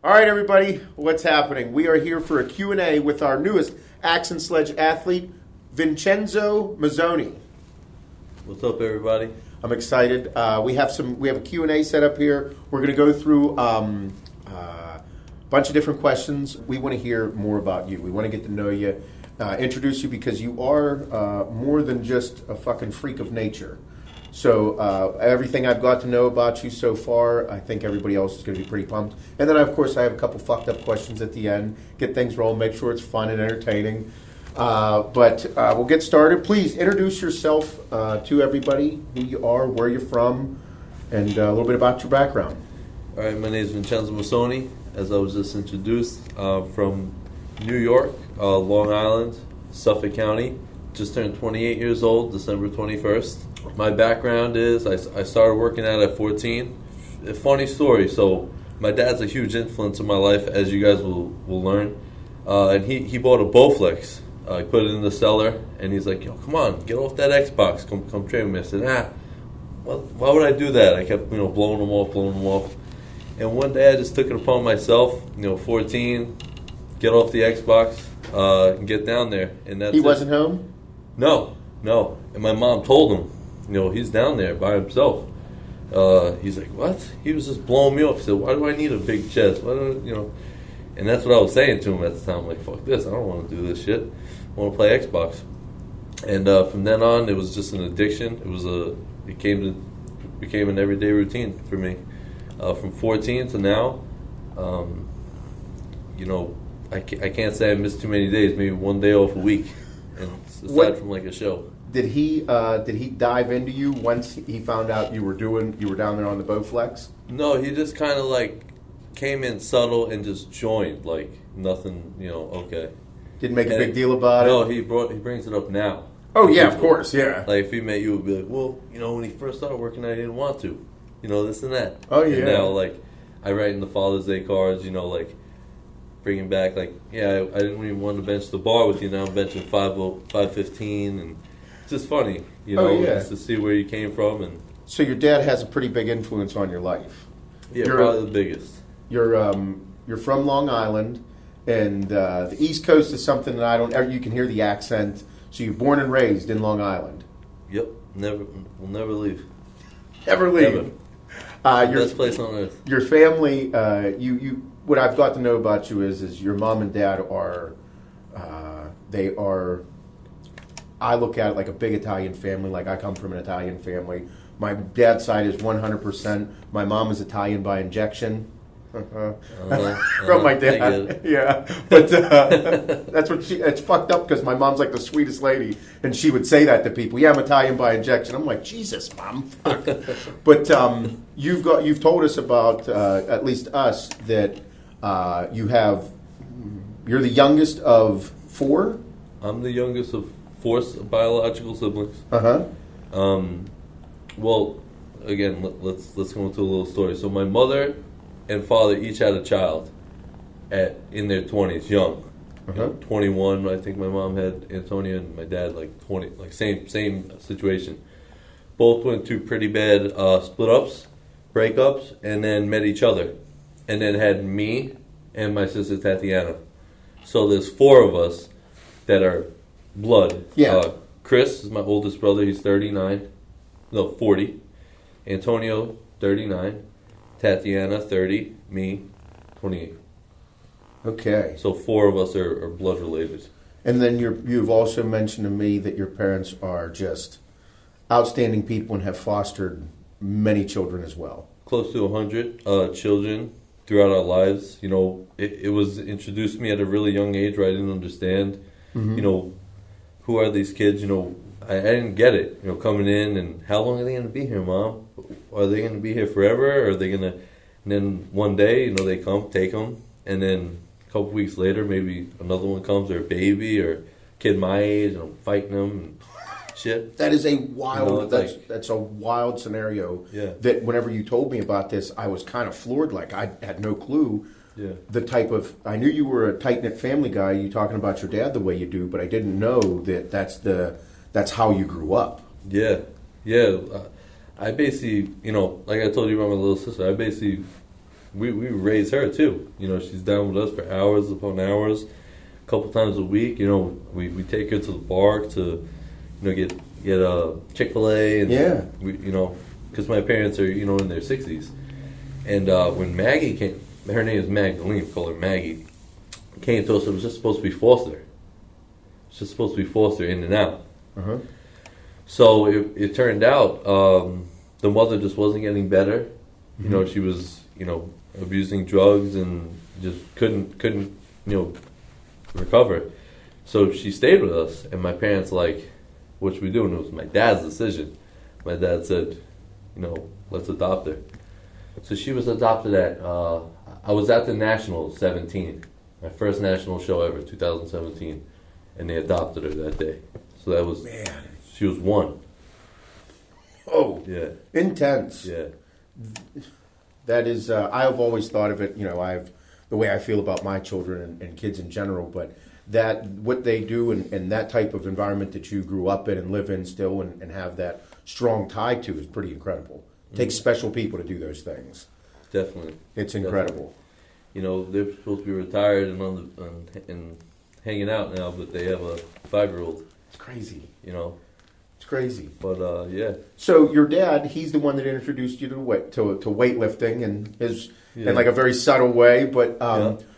All right, everybody, what's happening? We are here for a Q&A with our newest Axe Sledge athlete, Vincenzo Masone. What's up, everybody? I'm excited. We have a Q&A set up here. We're going to go through a bunch of different questions. We want to hear more about you. We want to get to know you, introduce you, because you are more than just a fucking freak of nature. So everything I've got to know about you so far, I think everybody else is going to be pretty pumped. And then, of course, I have a couple fucked up questions at the end. Get things rolling, make sure it's fun and entertaining. But we'll get started. Please introduce yourself to everybody, who you are, where you're from, and a little bit about your background. All right, my name is Vincenzo Masone, as I was just introduced, from New York, Long Island, Suffolk County. Just turned 28 years old, December 21st. My background is I started working out at 14. A funny story. So my dad's a huge influence in my life, as you guys will learn. And he bought a Bowflex. I put it in the cellar, and he's like, "Yo, come on, get off that Xbox. Come train with me." I said, well, why would I do that? I kept blowing them off. And one day I just took it upon myself. 14, get off the Xbox, and get down there. And that's He wasn't home? No. And my mom told him, he's down there by himself. He's like, what? He was just blowing me off. He said, why do I need a big chest? And that's what I was saying to him at the time. I'm like, fuck this. I don't want to do this shit. I want to play Xbox. And from then on, it was just an addiction. It became an everyday routine for me. From 14 to now, I can't say I missed too many days. Maybe one day off a week. And aside from like a show. Did he dive into you once he found out you were down there on the Bowflex? No, he just kind of like came in subtle and just joined, like nothing, okay. Didn't make a big deal about it? No, he brings it up now. Oh yeah, of course, yeah. Like if he met you, would be like, well, when he first started working, I didn't want to, this and that. Oh yeah. And now like I write in the Father's Day cards, like bringing back like, yeah, I didn't even want to bench the bar with you. Now I'm benching 515 and. It's just funny, just to see where you came from. And so your dad has a pretty big influence on your life. Yeah, probably the biggest. You're from Long Island, and the East Coast is something that you can hear the accent. So you're born and raised in Long Island. Yep, we'll never leave. Never leave. Your best place on earth. Your family, what I've got to know about you is your mom and dad are, they are. I look at it like a big Italian family. Like I come from an Italian family. My dad's side is 100%. My mom is Italian by injection. From my dad. Yeah. But that's what it's fucked up because my mom's like the sweetest lady. And she would say that to people. Yeah, I'm Italian by injection. I'm like, Jesus, Mom, fuck. But you've told us about, at least us, that you're the youngest of 4? I'm the youngest of 4 biological siblings. Well, again, let's go into a little story. So my mother and father each had a child in their 20s, young. 21, I think my mom had Antonia, and my dad like 20, like same situation. Both went through pretty bad split-ups, breakups, and then met each other, and then had me and my sister Tatiana. So there's 4 of us that are blood. Yeah. Chris is my oldest brother. He's 40. Antonio, 39. Tatiana, 30. Me, 28. Okay. So 4 of us are blood related. And then you've also mentioned to me that your parents are just outstanding people and have fostered many children as well. Close to 100 children throughout our lives. It was introduced to me at a really young age where I didn't understand, who are these kids? I didn't get it. Coming in and how long are they going to be here, Mom? Are they going to be here forever? Or are they going to? And then one day, they come, take them, and then a couple weeks later, maybe another one comes, or a baby, or a kid my age, and I'm fighting them and shit. That is a wild. That's a wild scenario. Yeah. That whenever you told me about this, I was kind of floored. Like I had no clue. Yeah. The type of, I knew you were a tight-knit family guy, you talking about your dad the way you do, but I didn't know that that's how you grew up. Yeah. I basically, like I told you about my little sister, I basically we raise her too. You know, she's down with us for hours upon hours, a couple times a week. You know, we take her to the park to, get a Chick-fil-A, and we, because my parents are in their 60s, and when Maggie came, her name is Magdalene, we call her Maggie, came to us. It was just supposed to be foster. It's just supposed to be foster in and out. Uh-huh. So it turned out the mother just wasn't getting better. Mm-hmm. She was abusing drugs and just couldn't recover. So she stayed with us, and my parents like, what should we do? And it was my dad's decision. My dad said, let's adopt her. So she was adopted at, I was at the National 17, my first national show ever, 2017, and they adopted her that day. So that was, she was 1. Oh, yeah, intense. Yeah, that is. I've always thought of it. I've the way I feel about my children and kids in general, but that what they do and that type of environment that you grew up in and live in still and have that strong tie to is pretty incredible. It takes special people to do those things. Definitely, it's incredible. They're supposed to be retired and hanging out now, but they have a 5-year-old. It's crazy. It's crazy. But yeah. So your dad, he's the one that introduced you to weightlifting and in like a very subtle way. But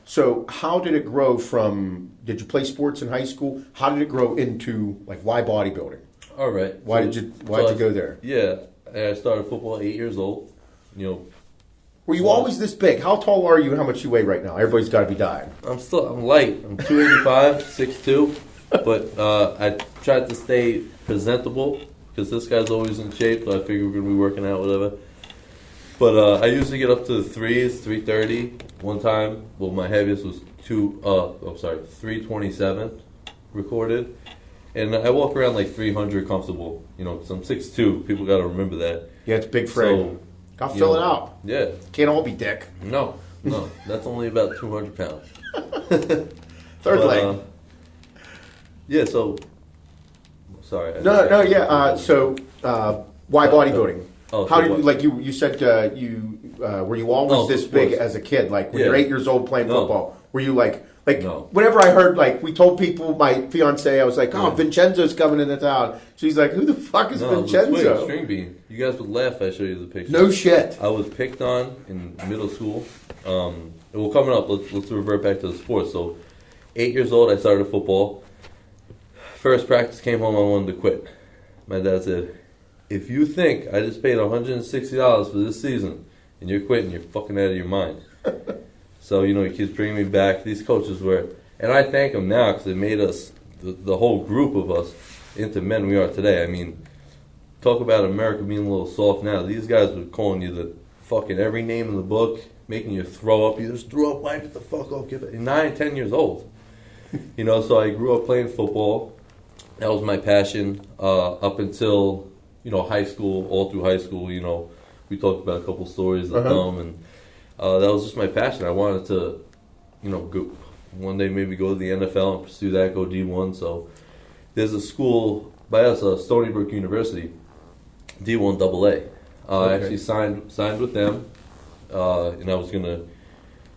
so how did it grow from? Did you play sports in high school? How did it grow into why bodybuilding? All right. Why did you go there? Yeah, I started football at 8 years old. Were you always this big? How tall are you and how much you weigh right now? Everybody's got to be dying. I'm light. I'm 285, 6'2". But I tried to stay presentable because this guy's always in shape, so I figured we're going to be working out, whatever. But I usually get up to the 330 one time. Well, my heaviest was 327 recorded. And I walk around like 300 comfortable, because I'm 6'2". People got to remember that. Yeah, it's big frame. Got to fill it out. Yeah. Can't all be dick. No. That's only about 200 pounds. Third leg. Yeah, so... Sorry. So, why bodybuilding? How did you said were you always this big as a kid? Like when you're 8 years old playing football, were you no. Whenever I heard, we told people, my fiance, I was like, Vincenzo's coming into town. She's like, who the fuck is Vincenzo? String bean. You guys would laugh if I show you the picture. No shit. I was picked on in middle school. Coming up, let's revert back to the sports. So, 8 years old, I started football. First practice came home, I wanted to quit. My dad said, if you think I just paid $160 for this season and you're quitting, you're fucking out of your mind. So, he keeps bringing me back. These coaches were, and I thank them now because they made us, the whole group of us, into men we are today. I mean, talk about America being a little soft now. These guys were calling you the fucking every name in the book, making you throw up. You just throw up, wipe it the fuck off. Give it. 9, 10 years old. So I grew up playing football. That was my passion up until, high school, all through high school. We talked about a couple stories of them, and that was just my passion. I wanted to, go, one day maybe go to the NFL and pursue that, go D1. So there's a school by us, Stony Brook University, D1 AA. I actually signed with them, and I was going to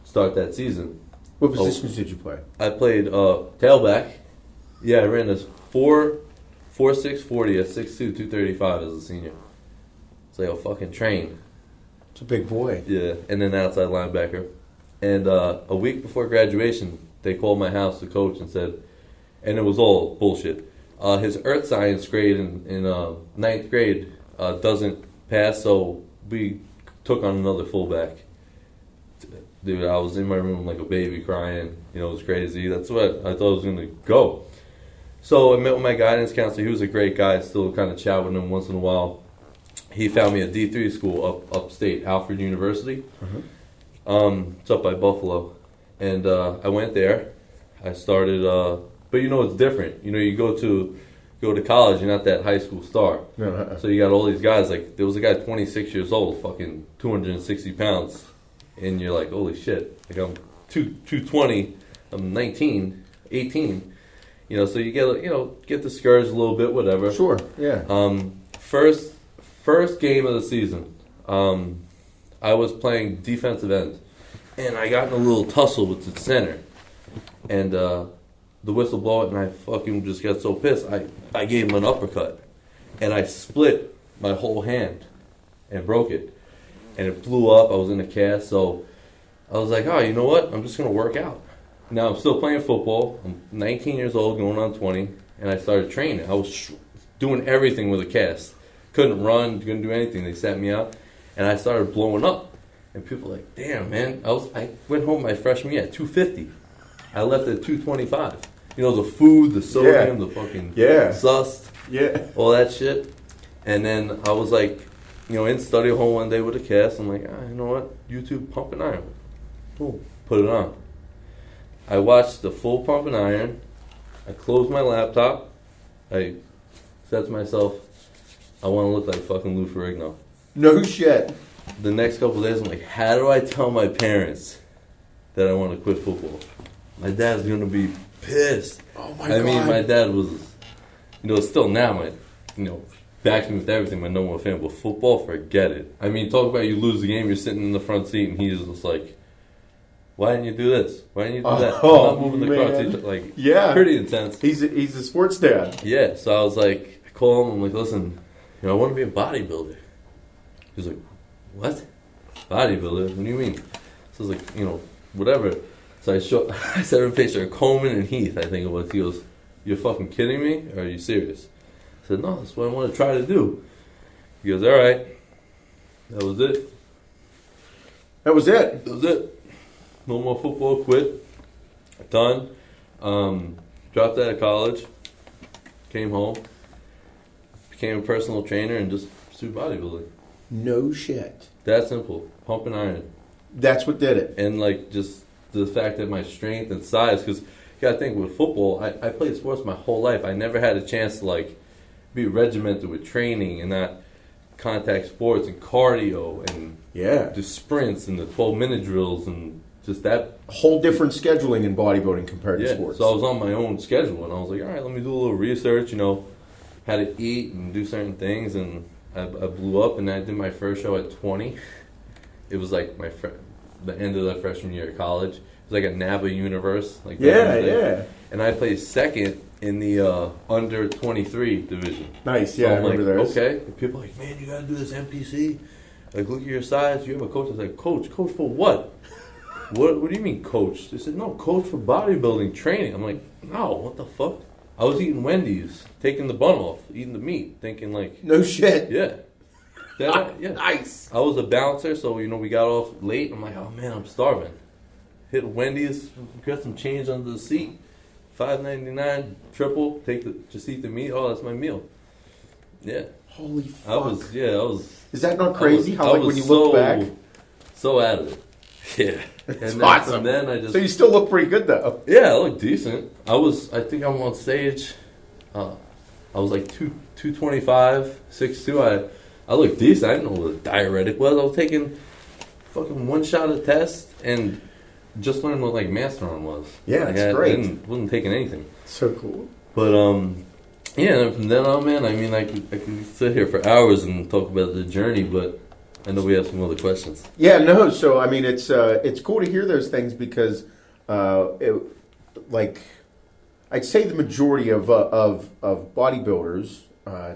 start that season. What positions did you play? I played tailback. Yeah, I ran this 4.6 40 at 6'2", 235 as a senior. It's like a fucking train. It's a big boy. Yeah, and then outside linebacker. And a week before graduation, they called my house, the coach, and said, and it was all bullshit. His earth science grade in 9th grade doesn't pass, so we took on another fullback. Dude, I was in my room like a baby crying. It was crazy. That's what I thought I was going to go. So I met with my guidance counselor. He was a great guy. Still kind of chat with him once in a while. He found me a D3 school upstate, Alfred University. It's up by Buffalo. And I went there. I started, but it's different. You go to college, you're not that high school star. So you got all these guys. Like, there was a guy 26 years old, fucking 260 pounds. And you're like, holy shit. Like, I'm 220, I'm 19, 18. So you get discouraged a little bit, whatever. Sure, yeah. First game of the season, I was playing defensive end and I got in a little tussle with the center, and the whistle blew it, and I fucking just got so pissed. I gave him an uppercut, and I split my whole hand and broke it, and it blew up. I was in a cast, so I was like, oh, you know what? I'm just gonna work out. Now I'm still playing football. I'm 19 years old, going on 20, and I started training. I was doing everything with a cast. Couldn't run, couldn't do anything. They sat me out, and I started blowing up. And people were like, damn, man. I went home my freshman year at 250. I left at 225. You know, the food, the sodium, the fucking sus, all that shit. And then I was like, you know, in study hall one day with a cast. I'm like, you know what? YouTube pump and iron. Boom. Put it on. I watched the full pump and iron. I closed my laptop. I said to myself, I want to look like fucking Lou Ferrigno. No shit. The next couple of days, I'm like, how do I tell my parents that I want to quit football? My dad's going to be pissed. Oh my God. I mean, my dad was, you know, still now, backs me with everything, my number one fan. But football, forget it. I mean, talk about you lose the game, you're sitting in the front seat, and he's just like, why didn't you do this? Why didn't you do that? I'm not moving the car seat. Like, pretty intense. He's a sports dad. Yeah, so I was like, I call him, I'm like, listen, I want to be a bodybuilder. He's like, what? Bodybuilder? What do you mean? So I was like, whatever. So I sent him a picture of Coleman and Heath, I think it was. He goes, you're fucking kidding me? Or are you serious? I said, no, that's what I want to try to do. He goes, all right. That was it. That was it? That was it. No more football, quit. Done. Dropped out of college. Came home. Became a personal trainer and just pursued bodybuilding. No shit. That simple. Pump and iron. That's what did it. And like just the fact that my strength and size, because you gotta think with football, I played sports my whole life. I never had a chance to like be regimented with training and not contact sports and cardio and just sprints and the 12-minute drills and just that whole different scheduling in bodybuilding compared to sports. So I was on my own schedule and I was like, all right, let me do a little research, how to eat and do certain things, and I blew up, and I did my first show at 20. It was like the end of the freshman year of college. It was like a NABA universe. Like And I placed second in the under 23 division. Nice, so I remember those. Okay. And people are like, man, you got to do this MPC. Like, look at your size. You have a coach. I was like, coach for what? What do you mean, coach? They said, no, coach for bodybuilding training. I'm like, no, what the fuck? I was eating Wendy's, taking the bun off, eating the meat, thinking like... No shit. Yeah. Nice. I was a bouncer, so, we got off late. I'm like, oh, man, I'm starving. Hit Wendy's, got some change under the seat. $5.99, triple, just eat the meat. Oh, that's my meal. Yeah. Holy fuck. I was... Is that not crazy? How, when you look back? So out of it. Yeah. It's awesome. And then so you still look pretty good, though. Yeah, I look decent. I think I'm on stage. I was like 225, 6'2". I look decent. I didn't know what a diuretic was. I was taking fucking one shot of test and just learned what like Masteron was. Yeah, that's great. Wasn't taking anything. So cool. But and from then on, man, I mean, I could sit here for hours and talk about the journey, but I know we have some other questions. Yeah, no. So I mean, it's cool to hear those things because, I'd say the majority of bodybuilders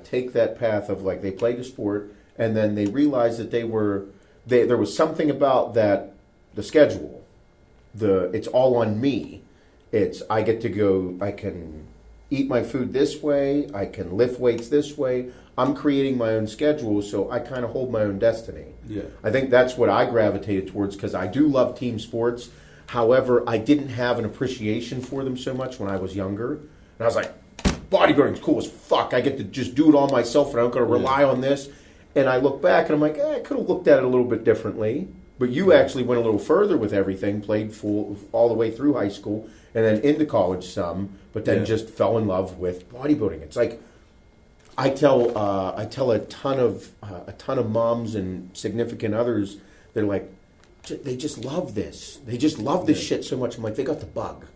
take that path of like they played the sport and then they realized that there was something about that the schedule, it's all on me. I get to go. I can eat my food this way. I can lift weights this way. I'm creating my own schedule, so I kind of hold my own destiny. Yeah. I think that's what I gravitated towards because I do love team sports. However, I didn't have an appreciation for them so much when I was younger. And I was like, bodybuilding's cool as fuck. I get to just do it all myself and I don't got to rely on this. And I look back and I'm like, I could have looked at it a little bit differently. But you actually went a little further with everything, played full all the way through high school and then into college some, but then just fell in love with bodybuilding. It's like, I tell a ton of moms and significant others, they're like, they just love this. They just love this shit so much. I'm like, they got the bug.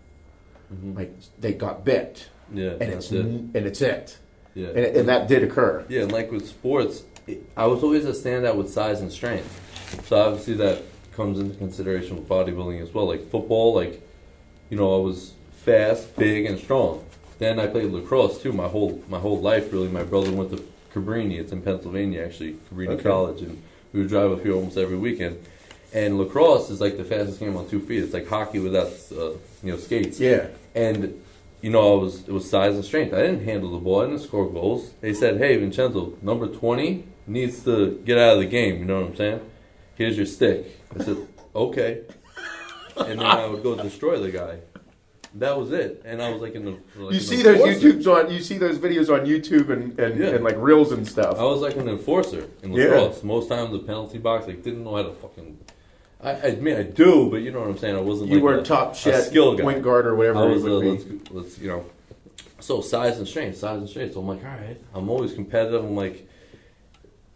Mm-hmm. Like they got bit. Yeah, and it's it. Yeah, and that did occur. Yeah, and like with sports, I was always a standout with size and strength. So obviously that comes into consideration with bodybuilding as well. Like football, like, you know, I was fast, big, and strong. Then I played lacrosse too. My whole life, really. My brother went to Cabrini. It's in Pennsylvania, actually, Cabrini College, and we would drive up here almost every weekend. And lacrosse is like the fastest game on 2 feet. It's like hockey without, skates. Yeah. And it was size and strength. I didn't handle the ball. I didn't score goals. They said, "Hey, Vincenzo, number 20 needs to get out of the game." You know what I'm saying? Here's your stick. I said, "Okay." And then I would go destroy the guy. That was it. And I was like you see those videos on YouTube and like reels and stuff. I was like an enforcer in lacrosse. Yeah. Most times the penalty box, like, didn't know how to fucking. I mean, I do, but you know what I'm saying. I wasn't. You like weren't top shit, skill guy, point guard or whatever. I was. Let's So size and strength. So I'm like, all right. I'm always competitive. I'm like,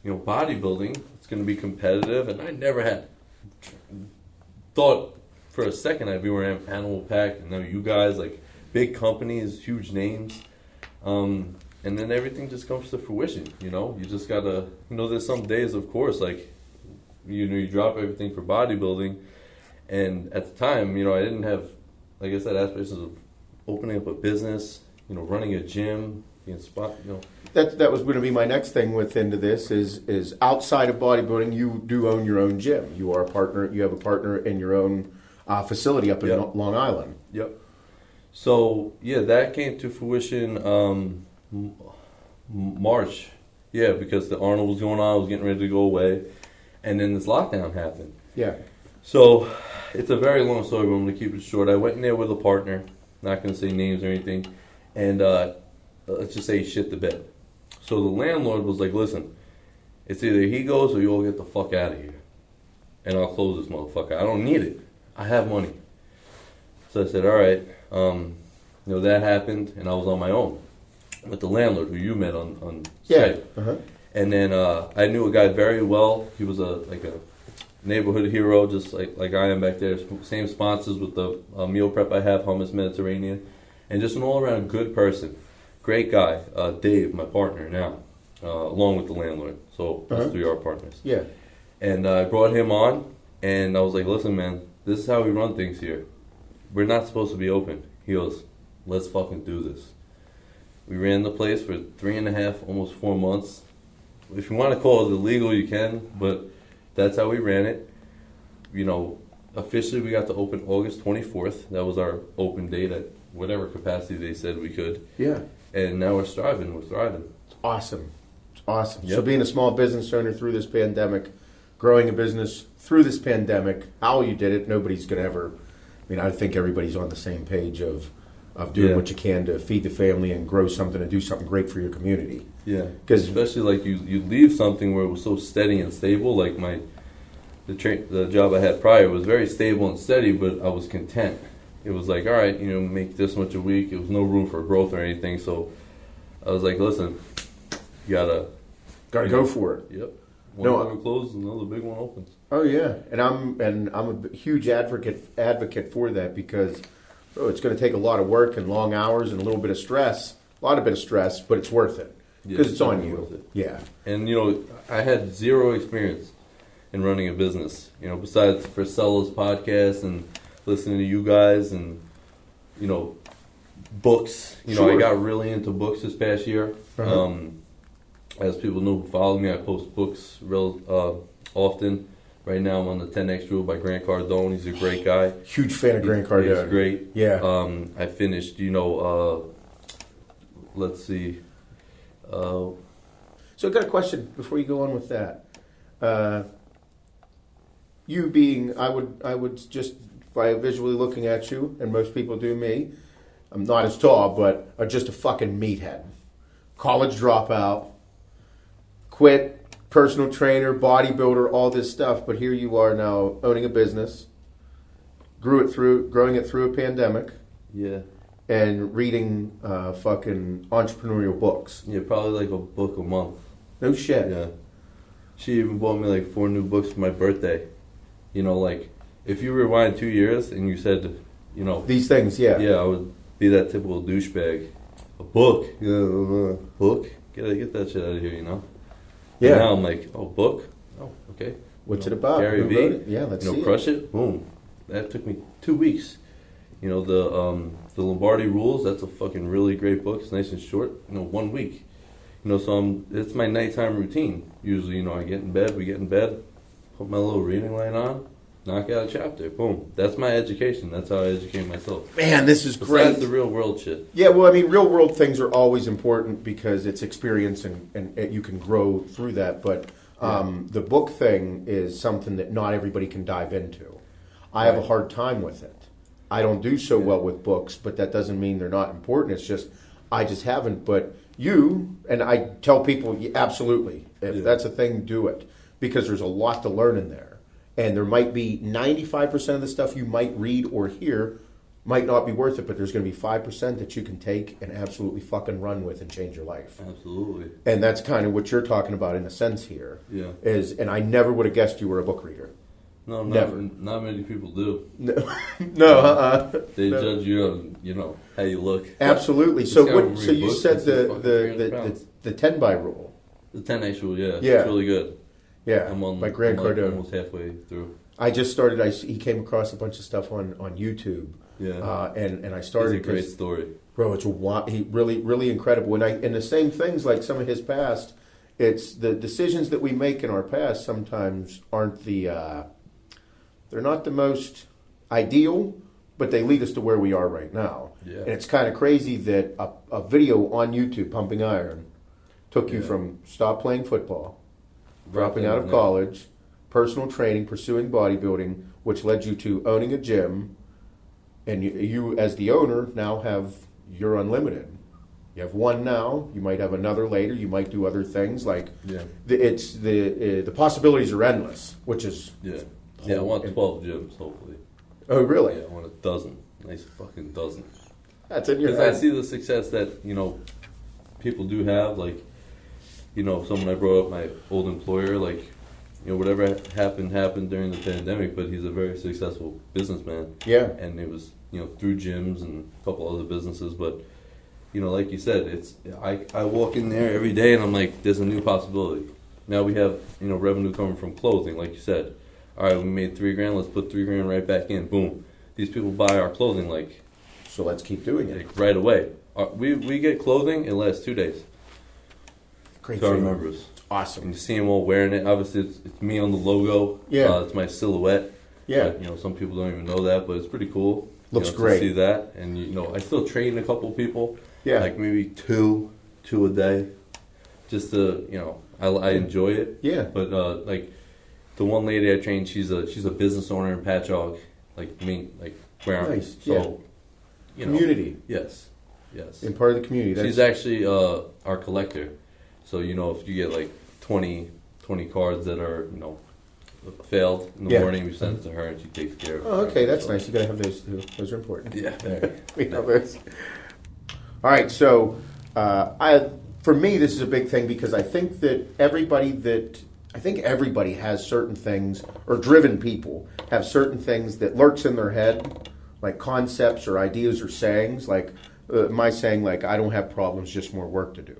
bodybuilding. It's going to be competitive, and I never had thought for a second I'd be wearing Animal Pack, and now you guys, like, big companies, huge names, and then everything just comes to fruition. You just gotta. There's some days, of course, like. You drop everything for bodybuilding, and at the time, I didn't have, like I said, aspirations of opening up a business, running a gym, being That was going to be my next thing into this is outside of bodybuilding, you do own your own gym. You are a partner. You have a partner in your own facility up in Long Island. Yep. So that came to fruition March. Yeah, because the Arnold was going on, I was getting ready to go away. And then this lockdown happened. Yeah. So it's a very long story, but I'm going to keep it short. I went in there with a partner, not going to say names or anything, and let's just say he shit the bed. So the landlord was like, "Listen, it's either he goes or you all get the fuck out of here, and I'll close this motherfucker. I don't need it. I have money." So I said, "All right." That happened, and I was on my own with the landlord who you met on Skype. Uh-huh. And then I knew a guy very well. He was a neighborhood hero, just like I am back there. Same sponsors with the meal prep I have, Hummus Mediterranean, and just an all-around good person. Great guy, Dave, my partner now, along with the landlord. So us three are partners. Yeah. And I brought him on, and I was like, "Listen, man, this is how we run things here. We're not supposed to be open." He goes, "Let's fucking do this." We ran the place for 3.5, almost 4 months. If you want to call it illegal, you can, but that's how we ran it. Officially we got to open August 24th. That was our open date at whatever capacity they said we could. Yeah. And now we're thriving. It's awesome. It's awesome. Yep. So being a small business owner through this pandemic, growing a business through this pandemic, how you did it, nobody's going to ever... I think everybody's on the same page of doing what you can to feed the family and grow something and do something great for your community. Yeah, because especially like you leave something where it was so steady and stable. Like the job I had prior was very stable and steady, but I was content. It was like, all right, make this much a week. It was no room for growth or anything. So I was like, listen, you gotta go for it. Yep. One door closes, another big one opens. Oh yeah, and I'm a huge advocate for that because it's going to take a lot of work and long hours and a little bit of stress, but it's worth it. Because it's on you. Yeah. And, I had zero experience in running a business, besides for Cella's podcast and listening to you guys and, books. Sure. I got really into books this past year. Uh-huh. As people know who follow me, I post books real often. Right now I'm on the 10X Rule by Grant Cardone. He's a great guy. Huge fan of Grant Cardone. He's great. Yeah. I finished, let's see... So I've got a question before you go on with that. You being, I would just, by visually looking at you, and most people do me, I'm not as tall, but are just a fucking meathead. College dropout, quit, personal trainer, bodybuilder, all this stuff, but here you are now owning a business, growing it through a pandemic. Yeah. And reading fucking entrepreneurial books. Yeah, probably like a book a month. No shit. Yeah. She even bought me like 4 new books for my birthday. Like if you rewind 2 years and you said, these things, yeah. Yeah, I would be that typical douchebag. A book? Book? Get that shit out of here, Yeah. And now I'm like, oh, book? Oh, okay. What's it about? Gary Who V. wrote it? Yeah, let's see Crush It. Boom. That took me 2 weeks. The Lombardi Rules. That's a fucking really great book. It's nice and short. 1 week. So it's my nighttime routine. Usually, I get in bed. We get in bed. Put my little reading light on. Knock out a chapter. Boom. That's my education. That's how I educate myself. Man, this is great. Besides the real world shit. Yeah, well, I mean, real world things are always important because it's experience and you can grow through that. But the book thing is something that not everybody can dive into. I have a hard time with it. I don't do so well with books, but that doesn't mean they're not important. It's just, I just haven't. But you, and I tell people, absolutely, if that's a thing, do it. Because there's a lot to learn in there. And there might be 95% of the stuff you might read or hear might not be worth it, but there's going to be 5% that you can take and absolutely fucking run with and change your life. Absolutely. And that's kind of what you're talking about in a sense here. Yeah. And I never would have guessed you were a book reader. No, never. Not many people do. No, They no. judge you on, how you look. Absolutely. This So guy what? will So read you books, said this is fucking 300 pounds. the 10 by rule. The 10 actual, yeah. Yeah. It's really good. Yeah. I'm on by Grant I'm Cardone. almost halfway through. I just started. He came across a bunch of stuff on YouTube. Yeah. And I started. It's a great story. Bro, he really incredible. And the same things like some of his past. It's the decisions that we make in our past sometimes aren't they're not the most ideal, but they lead us to where we are right now. Yeah. And it's kind of crazy that a video on YouTube, Pumping Iron, took you from stop playing football, dropping out of college, personal training, pursuing bodybuilding, which led you to owning a gym, and you as the owner now you're unlimited. You have one now. You might have another later. You might do other things. Like the possibilities are endless, which is I want 12 gyms hopefully. Oh really? Yeah, I want a dozen, nice fucking dozen. That's in your Because head. I see the success that people do have. Like someone I brought up, my old employer. Like whatever happened during the pandemic, but he's a very successful businessman. Yeah. And it was through gyms and a couple other businesses, but. Like you said, I walk in there every day and I'm like, there's a new possibility. Now we have, revenue coming from clothing, like you said. All right, we made $3,000, let's put $3,000 right back in. Boom. These people buy our clothing so let's keep doing it. right away. We get clothing, it lasts 2 days. Great To our feeling. members. Awesome. And you see them all wearing it. Obviously, it's me on the logo. Yeah. It's my silhouette. Yeah. But, some people don't even know that, but it's pretty cool. Looks to great. see that. And, I still train a couple people. Yeah. Like maybe two a day. Just to, I enjoy it. Yeah. But, like, the one lady I trained, she's a business owner in Patchogue. Like, me, like, where I'm. Nice. So, Community. Yes. In part of the community. She's actually our collector. So, if you get like 20 cards that are, failed in the morning, we send it to her and she takes care of it. Oh, okay, that's nice. You gotta have those too. Those are important. Yeah. We have those. All right, so for me, this is a big thing because I think everybody has certain things, or driven people have certain things that lurks in their head, like concepts or ideas or sayings. Like my saying, like I don't have problems, just more work to do.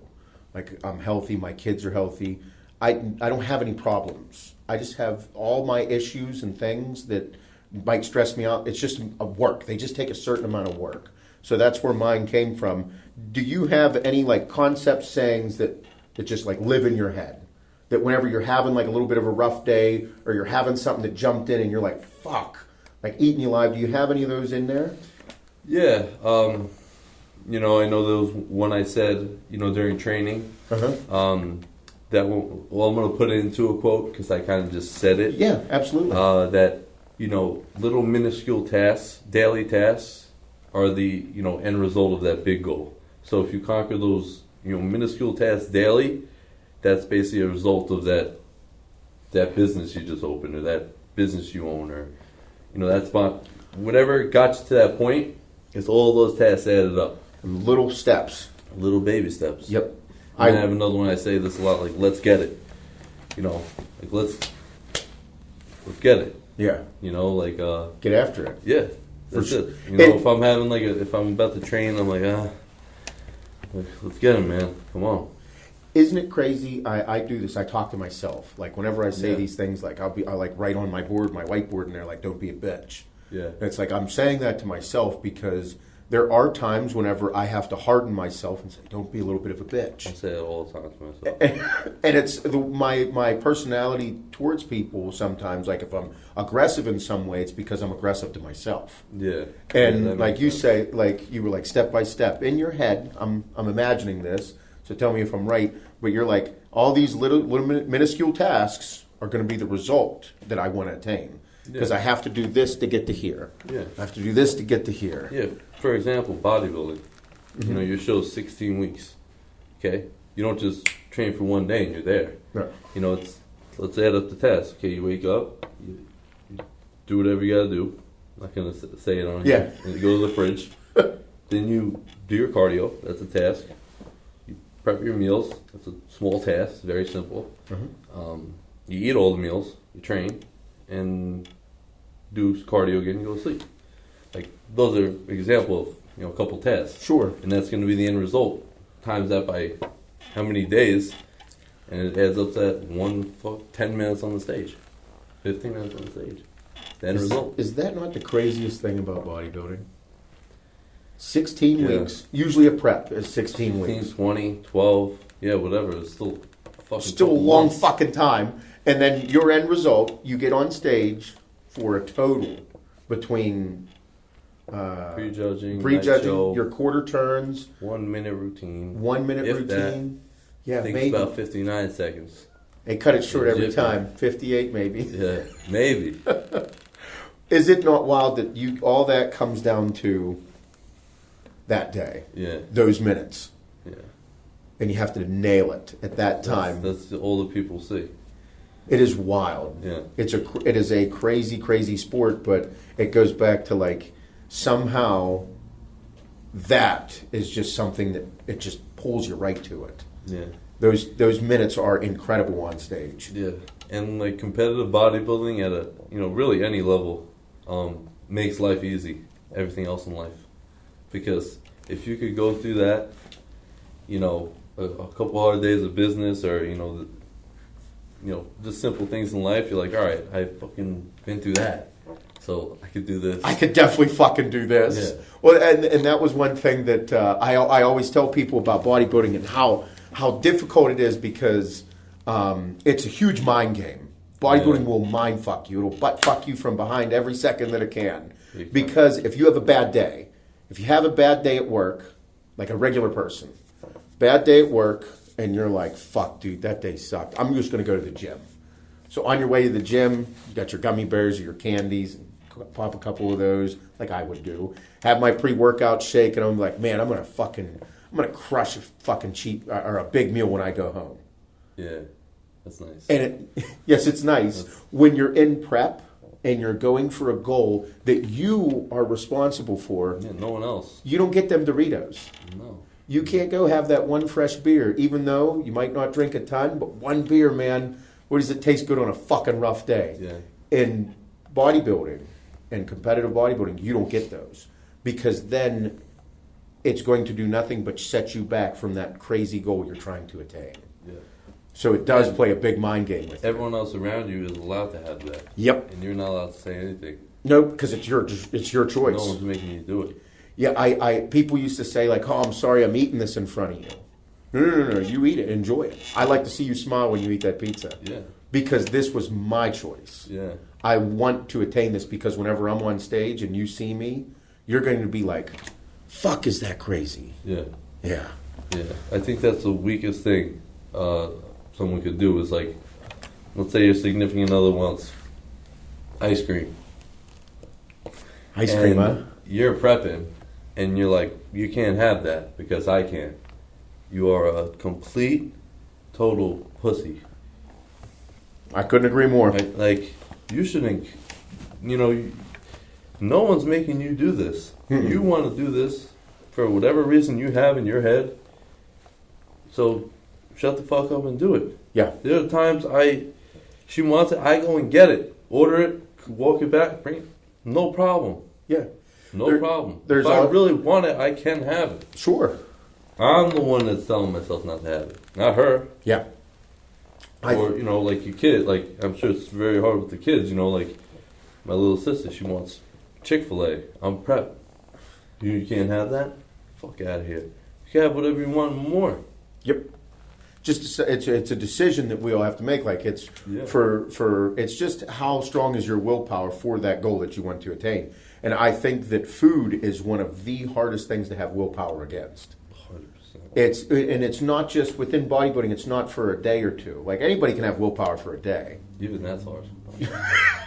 Like I'm healthy, my kids are healthy. I don't have any problems. I just have all my issues and things that might stress me out. It's just a work. They just take a certain amount of work. So that's where mine came from. Do you have any like concept sayings that just like live in your head? That whenever you're having like a little bit of a rough day or you're having something that jumped in and you're like, fuck, like eating you alive. Do you have any of those in there? Yeah. I know there was one I said, during training. That one, well, I'm going to put it into a quote because I kind of just said it. Yeah, absolutely. That, little minuscule tasks, daily tasks, are the, end result of that big goal. So if you conquer those, minuscule tasks daily, that's basically a result of that business you just opened or that business you own or, that's about, whatever got you to that point, it's all those tasks added up. Little steps. Little baby steps. Yep. I have another one. I say this a lot. Like, let's get it. Like let's get it. Yeah. Get after it. Yeah, that's it. If I'm having if I'm about to train, I'm like, let's get him, man. Come on. Isn't it crazy? I do this. I talk to myself. Like whenever I say Yeah. these things, like I like write on my board, my whiteboard, and they're like, "Don't be a bitch." Yeah. And it's like I'm saying that to myself because there are times whenever I have to harden myself and say, "Don't be a little bit of a bitch." I say it all the time to myself. And it's my personality towards people. Sometimes, like if I'm aggressive in some way, it's because I'm aggressive to myself. Yeah. And Yeah, like you say, like you were like step by step in your head. I'm imagining this. So tell me if I'm right. But you're like all these little minuscule tasks are going to be the result that I want to attain because Yeah. I have to do this to get to here. Yeah. I have to do this to get to here. Yeah. For example, bodybuilding. You know, your show's 16 weeks. Okay? You don't just train for one day and you're there. Right. You know, let's add up the tasks. Okay, you wake up, you do whatever you gotta do. I'm not gonna say it on here. And you go to the fridge. Then you do your cardio. That's a task. You prep your meals. That's a small task. Very simple. You eat all the meals. You train, and do cardio again. You go to sleep. Like those are example of a couple tasks. Sure. And that's going to be the end result. Times that by how many days, and it adds up to that 10 minutes on the stage, 15 minutes on the stage. The end result. Is that not the craziest thing about bodybuilding? 16 Yeah. weeks. Usually a prep is 16 15, weeks. 20, 12, yeah, whatever. It's still fucking Still a couple long months. fucking time. And then your end result, you get on stage for a total between Prejudging, night prejudging show, your quarter turns, 1 minute routine. 1 minute If routine. I think maybe. it's about 59 seconds. They cut it short every Legit, man. time. 58 maybe. Yeah, maybe. Is it not wild that you all that comes down to that day, Yeah, those minutes, yeah. and you have to nail it at that time? That's the older people see. It is wild. Yeah. It is a crazy sport, but it goes back to like somehow that is just something that it just pulls you right to it. Yeah. Those minutes are incredible on stage. Yeah, and like competitive bodybuilding at a really any level makes life easy. Everything else in life, because if you could go through that, a couple hard days of business or just simple things in life, you're like, all right, I fucking been through that, so I could do this. I could definitely fucking do this. Yeah. Well, and that was one thing that I always tell people about bodybuilding and how difficult it is because it's a huge mind game. Bodybuilding will mind fuck you. It'll butt fuck you from behind every second that it can. Because if you have a bad day, at work, like a regular person, bad day at work, and you're like, fuck, dude, that day sucked. I'm just going to go to the gym. So on your way to the gym, you got your gummy bears or your candies, and pop a couple of those, like I would do. Have my pre-workout shake, and I'm like, man, I'm going to crush a fucking cheap or a big meal when I go home. Yeah, that's nice. And yes, it's nice when you're in prep and you're going for a goal that you are responsible for. Yeah, no one else. You don't get them Doritos. No. You can't go have that one fresh beer, even though you might not drink a ton, but one beer, man, what does it taste good on a fucking rough day? Yeah. In bodybuilding and competitive bodybuilding, you don't get those because then it's going to do nothing but set you back from that crazy goal you're trying to attain. Yeah. So it does play a big mind game with you. Everyone else around you is allowed to have that. Yep. And you're not allowed to say anything. No, because it's your choice. No one's making you do it. Yeah, I people used to say like, "Oh, I'm sorry, I'm eating this in front of you." No, you eat it, enjoy it. I like to see you smile when you eat that pizza. Yeah. Because this was my choice. Yeah. I want to attain this because whenever I'm on stage and you see me, you're going to be like, "Fuck, is that crazy?" Yeah. Yeah. Yeah. I think that's the weakest thing someone could do is like, let's say your significant other wants ice cream. Ice cream, huh? You're prepping, and you're like, you can't have that because I can't. You are a complete, total pussy. I couldn't agree more. Like you shouldn't. No one's making you do this. Mm-mm. You want to do this for whatever reason you have in your head. So shut the fuck up and do it. Yeah. There are times she wants it, I go and get it, order it, walk it back, bring it. No problem. Yeah. No problem. there's If I all- really want it, I can have it. Sure. I'm the one that's telling myself not to have it, not her. Yeah. Or, like your kid, like, I'm sure it's very hard with the kids, like, my little sister, she wants Chick-fil-A. I'm prep. You can't have that? Fuck out of here. You can have whatever you want and more. Yep. Just it's a decision that we all have to make. Like it's it's just how strong is your willpower for that goal that you want to attain. And I think that food is one of the hardest things to have willpower against. 100%. It's not just within bodybuilding. It's not for a day or two. Like anybody can have willpower for a day. Even that's hard.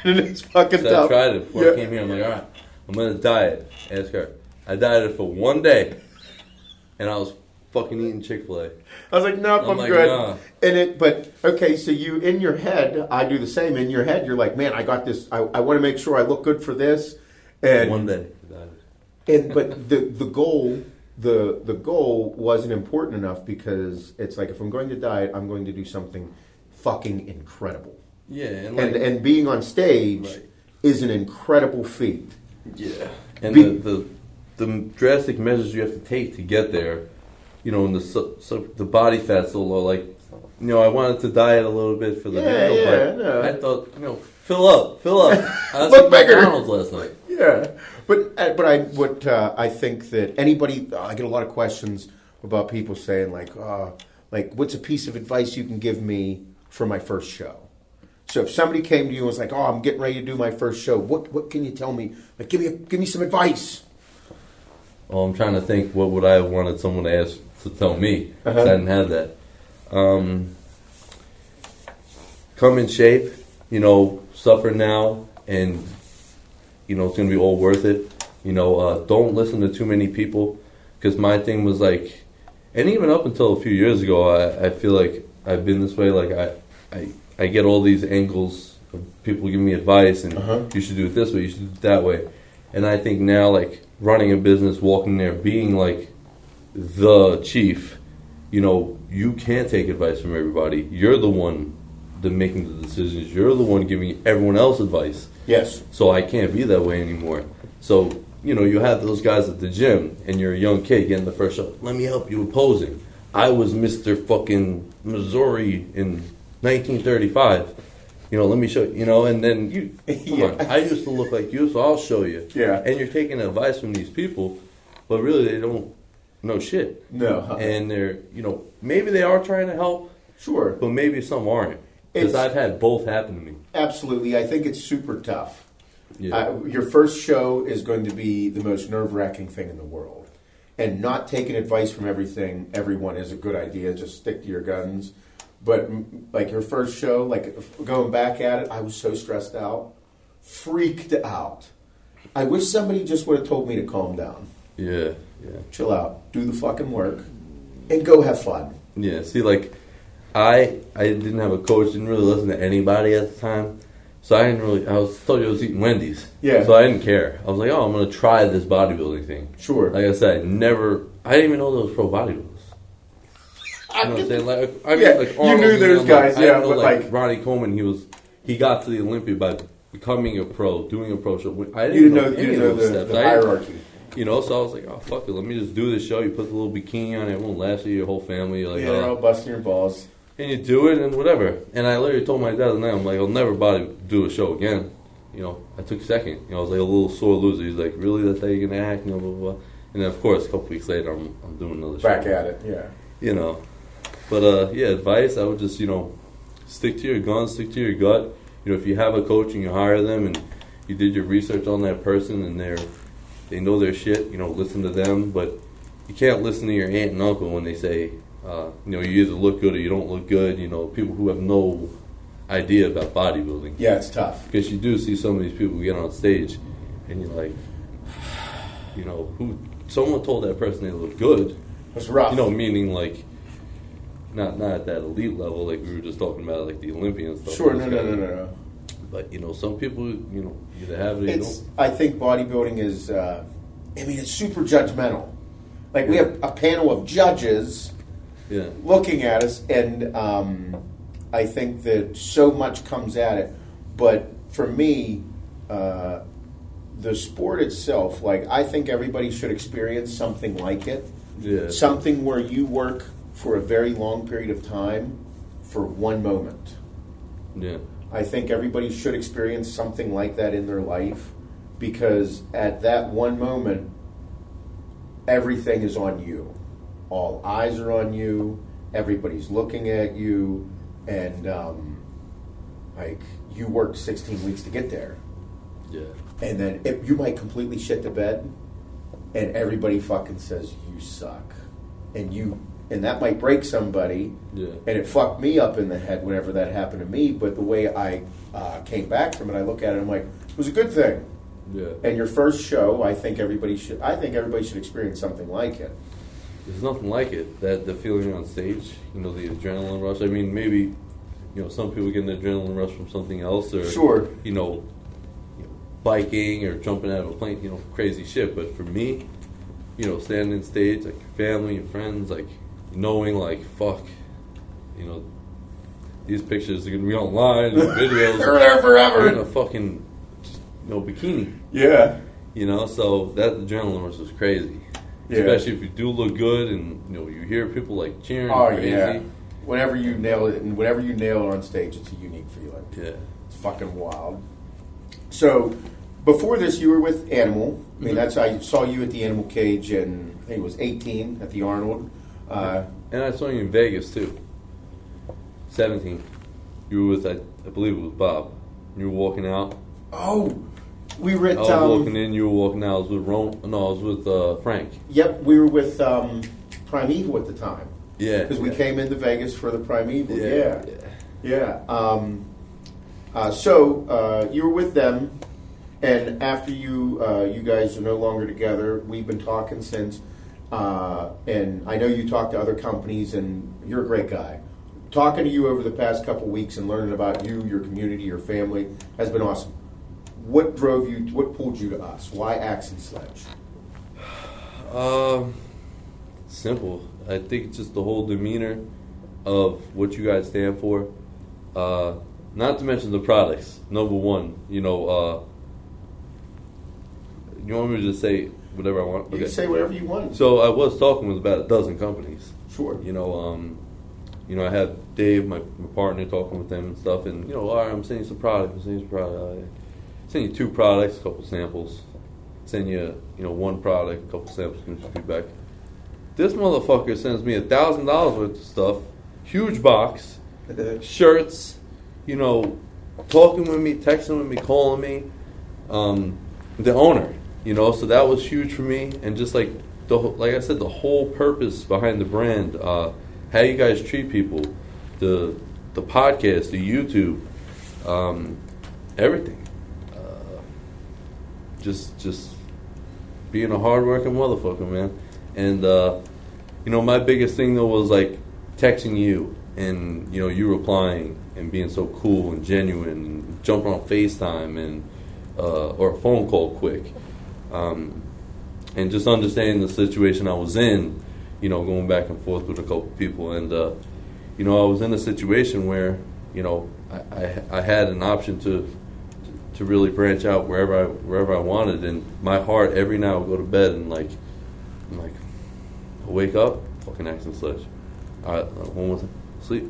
It's fucking tough. I tried it before I came here. I'm like, all right, I'm gonna diet. Ask her. I dieted for one day, and I was fucking eating Chick-fil-A. I was like, nope, I'm like, good. nah. But okay, so you in your head, I do the same. In your head, you're like, man, I got this. I want to make sure I look good for this. And one day, but the goal wasn't important enough because it's like if I'm going to diet, I'm going to do something fucking incredible. Yeah, and being on stage is an incredible feat. Yeah, and the drastic measures you have to take to get there, and the body fat's so low. Like, I wanted to diet a little bit for the video, but I thought, fill up. I was Look at bigger. McDonald's last night. Yeah, but I think that anybody, I get a lot of questions about people saying like what's a piece of advice you can give me for my first show? So if somebody came to you and was like, oh, I'm getting ready to do my first show, what can you tell me? Like, give me some advice. Well, I'm trying to think what would I have wanted someone to ask to tell me. 'Cause I didn't have that. Come in shape, suffer now, and it's going to be all worth it. Don't listen to too many people, because my thing was like, and even up until a few years ago, I feel like I've been this way. Like I get all these angles of people giving me advice, and you should do it this way, you should do it that way. And I think now, like, running a business, walking there, being like the chief, you can't take advice from everybody. You're the one making the decisions. You're the one giving everyone else advice. Yes. So I can't be that way anymore. So, you have those guys at the gym, and you're a young kid getting the first shot. Let me help you with posing. I was Mr. fucking Missouri in 1935. Let me show you, and then you, come on, I used to look like you, so I'll show you. Yeah. And you're taking advice from these people, but really they don't know shit. No. And they're, maybe they are trying to help. Sure. But maybe some aren't. Because I've had both happen to me. Absolutely. I think it's super tough. Yeah. Your first show is going to be the most nerve-wracking thing in the world. And not taking advice from everyone is a good idea. Just stick to your guns. But like your first show, like going back at it, I was so stressed out, freaked out. I wish somebody just would have told me to calm down. Yeah. Chill out, do the fucking work, and go have fun. Yeah, see, like, I didn't have a coach, didn't really listen to anybody at the time. So I told you I was eating Wendy's. Yeah. So I didn't care. I was like, I'm going to try this bodybuilding thing. Sure. Like I said, I didn't even know there was pro bodybuilders. You know what I'm saying? Like you knew those guys, I didn't know, but like Ronnie Coleman, he got to the Olympia by becoming a pro, doing a pro show. I you didn't know didn't know the hierarchy. So I was like, oh, fuck it, let me just do this show. You put the little bikini on, everyone laughs at you, your whole family. You're like, they're all busting your balls. And you do it and whatever. And I literally told my dad the night, I'm like, I'll never do a show again. I took second. I was like a little sore loser. He's like, really, that's how you're going to act? Blah, blah, blah. And then, of course, a couple weeks later, I'm doing another show. Back at it, yeah. But, advice, I would just, stick to your guns, stick to your gut. If you have a coach and you hire them and you did your research on that person and they know their shit, listen to them. But you can't listen to your aunt and uncle when they say, you either look good or you don't look good. People who have no idea about bodybuilding. Yeah, it's tough. Because you do see some of these people get on stage and you're like, someone told that person they look good. It's rough. Meaning like, not at that elite level, like we were just talking about, like the Olympian stuff. Sure, no. But some people, either have it or you don't. I think bodybuilding is, it's super judgmental. Like we have a panel of judges looking at us, and I think that so much comes at it. But for me, the sport itself, like, I think everybody should experience something like it. Yeah. Something where you work for a very long period of time for one moment. Yeah. I think everybody should experience something like that in their life, because at that one moment, everything is on you. All eyes are on you. Everybody's looking at you, and like, you worked 16 weeks to get there. Yeah. And then you might completely shit the bed, and everybody fucking says you suck, and that might break somebody. Yeah. And it fucked me up in the head whenever that happened to me. But the way I came back from it, I look at it, I'm like, it was a good thing. Yeah. And your first show, I think everybody should experience something like it. There's nothing like it. That the feeling on stage, you know, the adrenaline rush. I mean, maybe, you know, some people get an adrenaline rush from something else, or Sure. you know, biking or jumping out of a plane, you know, crazy shit. But for me, you know, standing on stage, like family and friends, like knowing, like, fuck, you know, these pictures are gonna be online, and videos, They're there forever. They're in a fucking, you know, bikini. Yeah. You know, so that adrenaline rush is crazy. Yeah. Especially if you do look good, and you know, you hear people like cheering. Oh, crazy. yeah. Whenever you nail it, and whenever you nail it on stage, it's a unique feeling. Yeah. It's fucking wild. So, before this, you were with Animal. I mean, Mhm. I saw you at the Animal Cage in, I think it was 18 at the Arnold. And I saw you in Vegas too. 17. You were with, I believe it was Bob. You were walking out. Oh, we were at. I was walking in. You were walking out. I was with No, I was with Frank. Yep, we were with Primeval at the time. Yeah. Because we came into Vegas for the Primeval. Yeah. So you were with them, and after you guys are no longer together, we've been talking since. And I know you talk to other companies, and you're a great guy. Talking to you over the past couple weeks and learning about you, your community, your family has been awesome. What drove you? What pulled you to us? Why Axe Sledge? Simple. I think it's just the whole demeanor of what you guys stand for. Not to mention the products. Number one, you know, you want me to just say whatever I want? You can say whatever you want. So I was talking with about a dozen companies. Sure. You know, I had Dave, my partner, talking with them and stuff, and you know, all right, I'm sending you some product. I'm sending you some product. Send you 2 products, a couple samples. Send you, you know, 1 product, a couple samples, give me some feedback. This motherfucker sends me $1,000 worth of stuff, huge box, shirts, you know, talking with me, texting with me, calling me. The owner, you know, so that was huge for me, and just like like I said, the whole purpose behind the brand, how you guys treat people, the podcast, the YouTube, everything. Just being a hardworking motherfucker, man. And you know, my biggest thing though was like texting you, and you know, you replying and being so cool and genuine, and jumping on FaceTime and or a phone call quick, and just understanding the situation I was in. You know, going back and forth with a couple people, and you know, I was in a situation where, you know, I had an option to really branch out wherever I wanted, and my heart every night would go to bed and I wake up, fucking Axe Sledge. All right, one more time, sleep,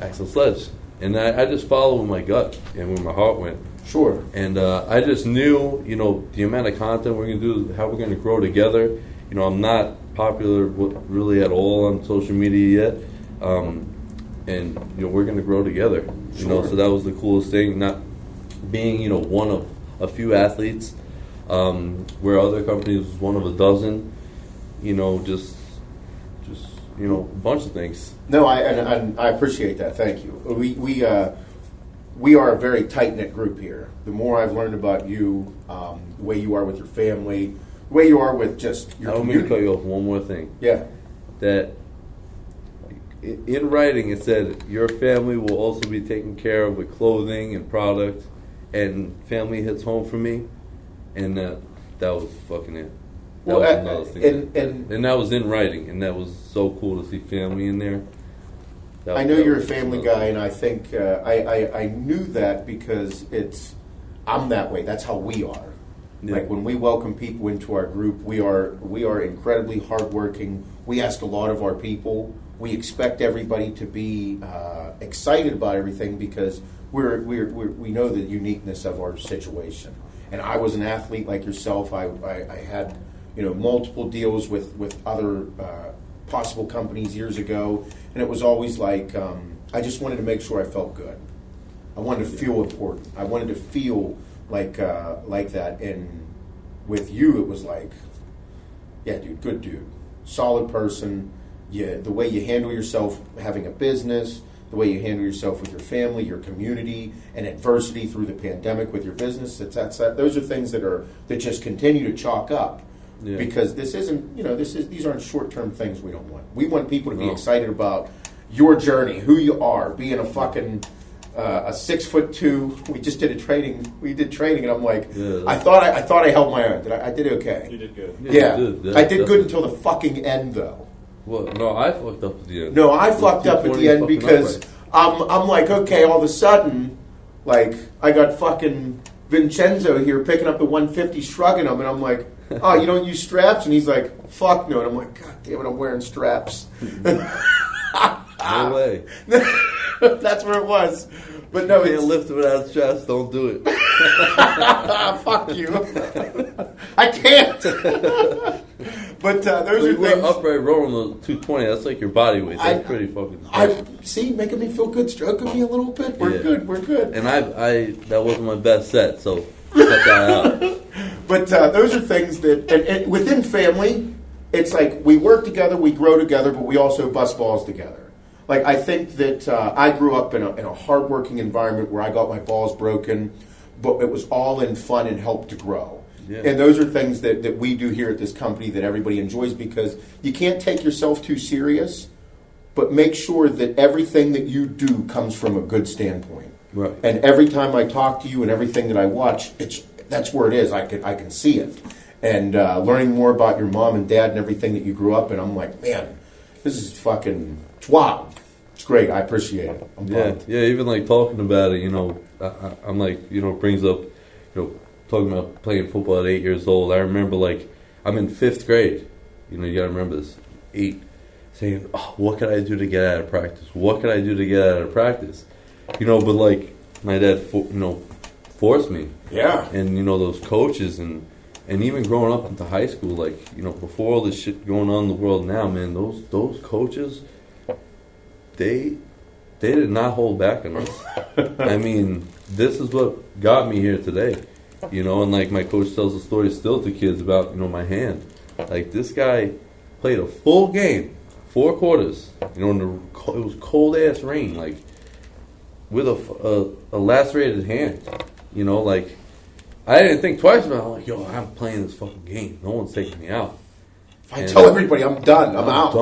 Axe Sledge, and I just followed with my gut and where my heart went. Sure. And I just knew, you know, the amount of content we're gonna do, how we're gonna grow together. You know, I'm not popular really at all on social media yet, and you know, we're gonna grow together. You know, so that was the coolest thing. Not being, you know, one of a few athletes, where other companies was one of a dozen. You know, just you know, a bunch of things. No, I appreciate that. Thank you. We are a very tight knit group here. The more I've learned about you, the way you are with your family, the way you are with just your I don't mean to cut you off. One more thing. Yeah. That in writing it said your family will also be taken care of with clothing and product, and family hits home for me, and that was fucking it. That was another thing. And that was in writing, and that was so cool to see family in there. I know you're a family guy, and I think I knew that because I'm that way. That's how we are. Yeah. Like when we welcome people into our group, we are incredibly hardworking. We ask a lot of our people. We expect everybody to be excited about everything because we know the uniqueness of our situation. And I was an athlete like yourself. I had multiple deals with other possible companies years ago, and it was always like I just wanted to make sure I felt good. I wanted to feel important. I wanted to feel like that. And with you, it was like, yeah, dude, good dude, solid person. Yeah, the way you handle yourself having a business, the way you handle yourself with your family, your community, and adversity through the pandemic with your business. Those are things that just continue to chalk up. Yeah. Because this isn't, these aren't short-term things we don't want. We want people to be excited about your journey, who you are, being a fucking a 6'2". We just did training, and I'm like, I thought I held my own. I did okay. You did good. Yeah, I did good until the fucking end, though. Well, no, I fucked up at the end. No, I fucked up at the end because I'm like, okay, all of a sudden, like, I got fucking Vincenzo here picking up the 150, shrugging him, and I'm like, oh, you don't use straps? And he's like, fuck no. And I'm like, God damn it, I'm wearing straps. No way. That's where it was. But no, you can't lift it without straps, don't do it. Fuck you. I can't. But those are things. Upright row on the 220, that's like your body weight. That's pretty fucking see, making me feel good, stroking me a little bit. We're good. And I that wasn't my best set, so cut that out. But those are things that, and within family, it's like we work together, we grow together, but we also bust balls together. Like, I think that I grew up in a hardworking environment where I got my balls broken, but it was all in fun and helped to grow. Yeah. And those are things that we do here at this company that everybody enjoys because you can't take yourself too serious, but make sure that everything that you do comes from a good standpoint. Right. And every time I talk to you and everything that I watch, that's where it is. I can see it. And learning more about your mom and dad and everything that you grew up in, I'm like, man, this is fucking wow. It's great. I appreciate it. I'm pumped. Yeah. Even like talking about it, I'm like, it brings up, talking about playing football at 8 years old. I remember like I'm in 5th grade. You got to remember this. 8, saying, oh, what can I do to get out of practice? What can I do to get out of practice? But like my dad, forced me. Yeah. And those coaches and even growing up into high school, like before all this shit going on in the world now, man, those coaches, they did not hold back on us. I mean, this is what got me here today, and like my coach tells the story still to kids about my hand. Like this guy played a full game, 4 quarters, it was cold ass rain, like with a lacerated hand, like. I didn't think twice about it. I'm like, I'm playing this fucking game. No one's taking me out. I tell everybody I'm done. I'm out.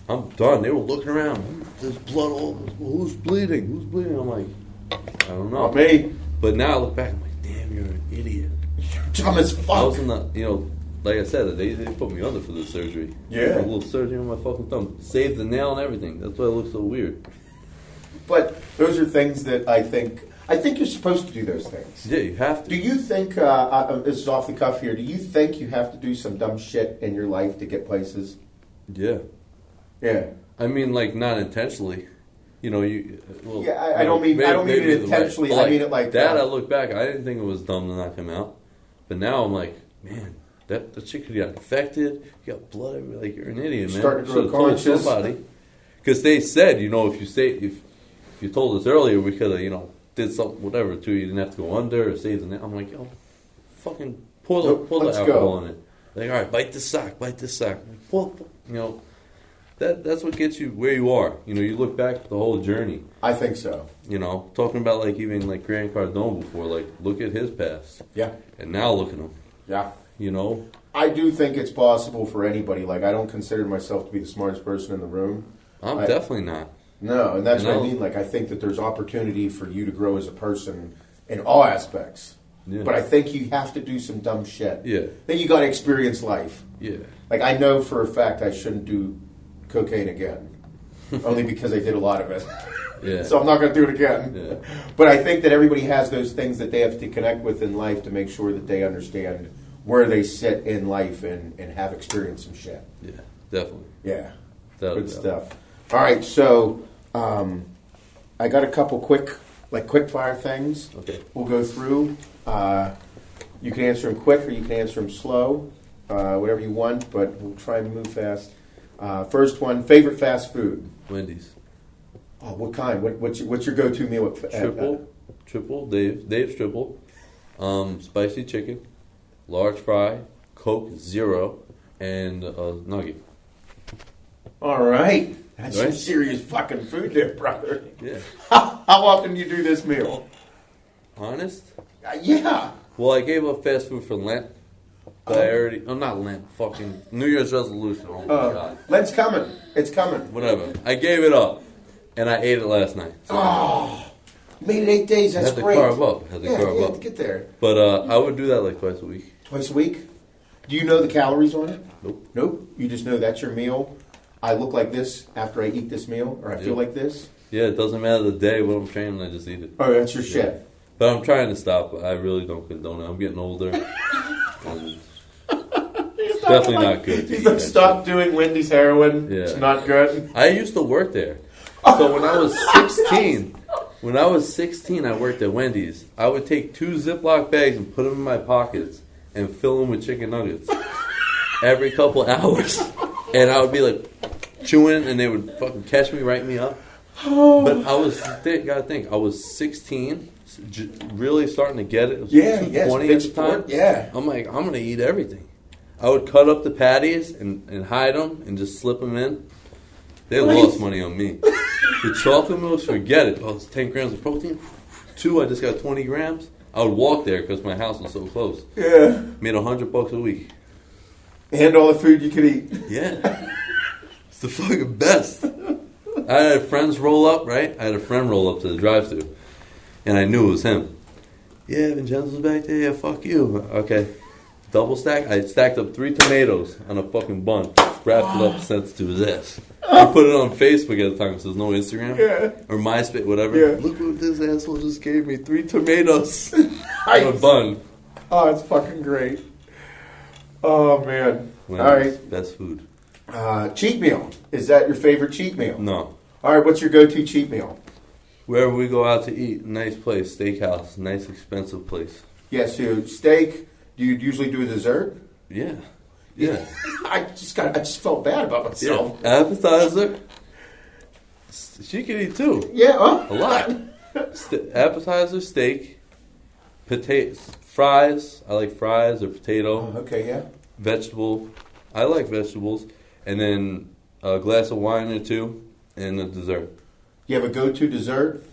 I'm done. They were looking around. There's blood all over. Who's bleeding? I'm like, I don't know. Not me. But now I look back, I'm like, damn, you're an idiot. You're dumb as fuck. I was in the, like I said, they put me under for the surgery. Yeah. A little surgery on my fucking thumb. Saved the nail and everything. That's why it looks so weird. But those are things that I think you're supposed to do those things. Yeah, you have to. Do you think, this is off the cuff here, do you think you have to do some dumb shit in your life to get places? Yeah. Yeah. I mean, like, not intentionally. I don't mean it intentionally. I mean it like that. I look back, I didn't think it was dumb to knock him out. But now I'm like, man, that shit could get infected. You got blood everywhere. Like, you're an idiot, man. Starting to grow conscious. Somebody. Because they said, if you told us earlier, we could have, did something, whatever, too. You didn't have to go under or save the nail. I'm like, fucking pull the alcohol on it. Like, all right, bite this sock. Like, pull. That's what gets you where you are. You look back at the whole journey. I think so. Talking about like even like Grant Cardone before, like look at his past. Yeah. And now look at him. Yeah. I do think it's possible for anybody. Like I don't consider myself to be the smartest person in the room. I'm definitely not. No, and that's what I mean. Like I think that there's opportunity for you to grow as a person in all aspects. Yeah. But I think you have to do some dumb shit. Yeah. Then you got to experience life. Yeah. Like I know for a fact I shouldn't do cocaine again. only because I did a lot of it. Yeah. So I'm not going to do it again. Yeah. But I think that everybody has those things that they have to connect with in life to make sure that they understand where they sit in life and have experienced some shit. Yeah, definitely. Yeah. Without a Good doubt. stuff. All right, so I got a couple quick fire things. Okay. We'll go through. You can answer them quick or you can answer them slow, whatever you want, but we'll try and move fast. First one, favorite fast food? Wendy's. Oh, what kind? What's your go-to meal? Triple, Dave's triple. Spicy chicken, large fry, Coke Zero, and nugget. All right. That's some Right? serious fucking food there, brother. Yeah. How often do you do this meal? Honest? Yeah. Well, I gave up fast food for Lent. But I already... Oh, not Lent. Fucking New Year's resolution. Oh, my God. Lent's coming. It's coming. Whatever. I gave it up. And I ate it last night. So Oh, you made it 8 days. That's had to great. carve up. Had to carve yeah, up. get there. But I would do that like twice a week. Twice a week? Do you know the calories on it? Nope. Nope. You just know that's your meal. I look like this after I eat this meal, or I feel Yeah. like this. Yeah, it doesn't matter the day when I'm training, I just eat it. Oh, that's your shit. But I'm trying to stop. I really don't condone it. I'm getting older. And it's definitely not good. He's like, stop doing Wendy's heroin. Yeah. It's not good. I used to work there. So when I was 16, I worked at Wendy's. I would take 2 Ziploc bags and put them in my pockets and fill them with chicken nuggets every couple hours. And I would be like chewing, and they would fucking catch me, write me up. But I was, gotta think, I was 16, really starting to get it. It was 20 at the time. Yeah. I'm like, I'm gonna eat everything. I would cut up the patties and hide them and just slip them in. They lost money on me. The chocolate milks, forget it. Oh, it's 10 grams of protein. 2, I just got 20 grams. I would walk there because my house was so close. Yeah. Made $100 a week. And all the food you could eat. Yeah. It's the fucking best. I had friends roll up, right? I had a friend roll up to the drive-thru. And I knew it was him. Yeah, Vincenzo's back there. Yeah, fuck you. Okay. Double stack. I stacked up 3 tomatoes on a fucking bun. Wrapped it up and sent it to his ass. I put it on Facebook at the time because there's no Instagram. Yeah. Or MySpace, whatever. Yeah. Look what this asshole just gave me. 3 tomatoes on a bun. Oh, it's fucking great. Oh, man. Wendy's, All right. best food. Cheat meal. Is that your favorite cheat meal? No. All right, what's your go-to cheat meal? Wherever we go out to eat, nice place, steakhouse, nice expensive place. Yeah, so steak. Do you usually do a dessert? Yeah. Yeah. I just felt bad about myself. Yeah. Appetizer. She can eat too. Yeah, oh. A lot. Appetizer, steak, potatoes, fries. I like fries or potato. Oh, okay, yeah. Vegetable. I like vegetables. And then a glass of wine or 2 and a dessert. You have a go-to dessert?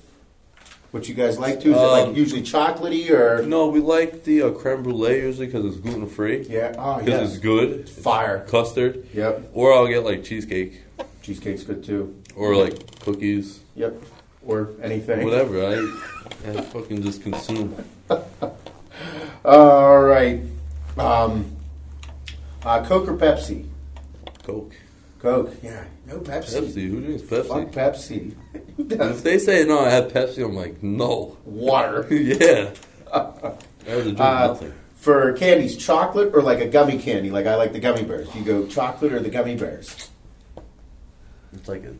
What you guys like to? Is it like usually chocolatey or? No, we like the creme brulee usually because it's gluten free. Yeah. Oh, Because yes. it's good. It's fire. Custard. Yep. Or I'll get like cheesecake. Cheesecake's good too. Or like cookies. Yep. Or anything. Whatever. I fucking just consume. All right. Coke or Pepsi? Coke. Coke. Yeah. No Pepsi. Pepsi. Who drinks Pepsi? Fuck Pepsi. Who And does? if they say no, I have Pepsi, I'm like, no. Water. Yeah. I have to drink nothing. For candies, chocolate or like a gummy candy? Like I like the gummy bears. You go chocolate or the gummy bears? It's like a